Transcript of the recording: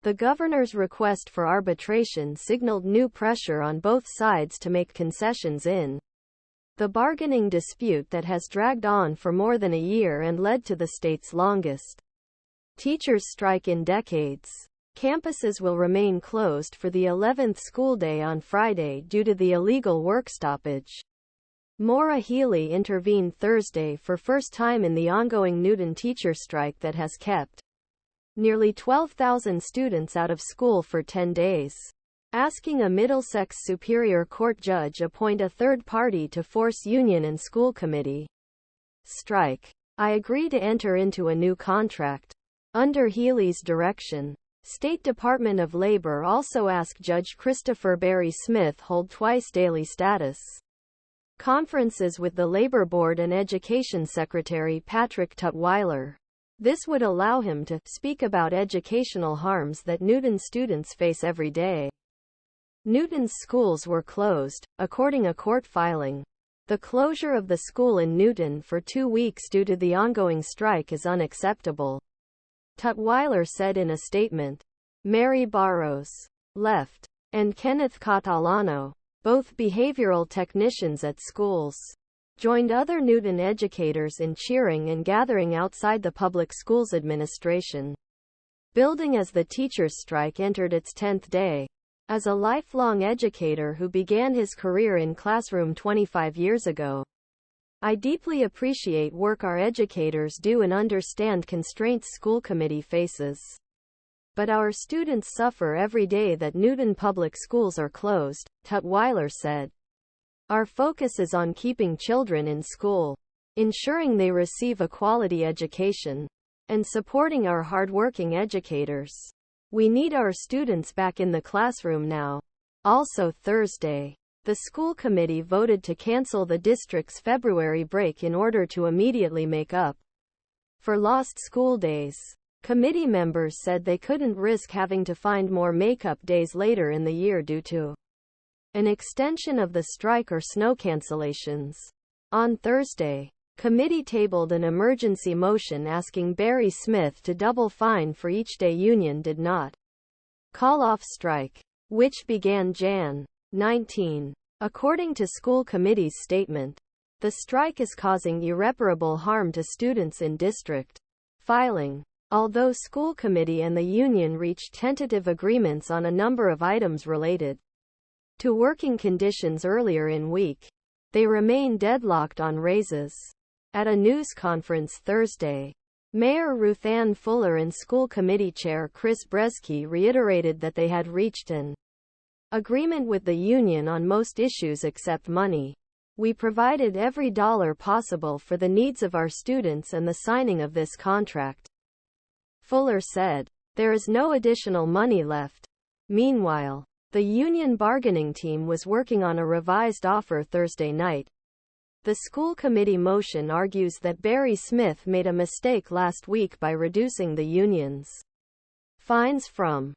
The governor's request for arbitration signaled new pressure on both sides to make concessions in the bargaining dispute that has dragged on for more than a year and led to the state's longest teachers' strike in decades. Campuses will remain closed for the 11th school day on Friday due to the illegal work stoppage. Maura Healey intervened Thursday for first time in the ongoing Newton teacher strike that has kept nearly 12,000 students out of school for 10 days, asking a Middlesex Superior Court judge appoint a third party to force union and school committee strike. I agree to enter into a new contract. Under Healey's direction, State Department of Labor also asked Judge Christopher Barry Smith hold twice daily status conferences with the Labor Board and Education Secretary Patrick Tutwiler. This would allow him to speak about educational harms that Newton students face every day. Newton's schools were closed, according to a court filing. The closure of the school in Newton for 2 weeks due to the ongoing strike is unacceptable, Tutwiler said in a statement. Mary Baros, left, and Kenneth Catalano, both behavioral technicians at schools, joined other Newton educators in cheering and gathering outside the public schools administration building as the teachers' strike entered its 10th day. As a lifelong educator who began his career in classroom 25 years ago, I deeply appreciate work our educators do and understand constraints school committee faces. But our students suffer every day that Newton public schools are closed, Tutwiler said. Our focus is on keeping children in school, ensuring they receive a quality education, and supporting our hardworking educators. We need our students back in the classroom now. Also Thursday, the school committee voted to cancel the district's February break in order to immediately make up for lost school days. Committee members said they couldn't risk having to find more make-up days later in the year due to an extension of the strike or snow cancellations. On Thursday, committee tabled an emergency motion asking Barry Smith to double fine for each day union did not call off strike, which began Jan. 19. According to school committee's statement, the strike is causing irreparable harm to students in district filing. Although school committee and the union reached tentative agreements on a number of items related to working conditions earlier in week, they remain deadlocked on raises. At a news conference Thursday, Mayor Ruthanne Fuller and school committee chair Chris Brezski reiterated that they had reached an agreement with the union on most issues except money. We provided every dollar possible for the needs of our students and the signing of this contract, Fuller said. There is no additional money left. Meanwhile, the union bargaining team was working on a revised offer Thursday night. The school committee motion argues that Barry Smith made a mistake last week by reducing the union's fines from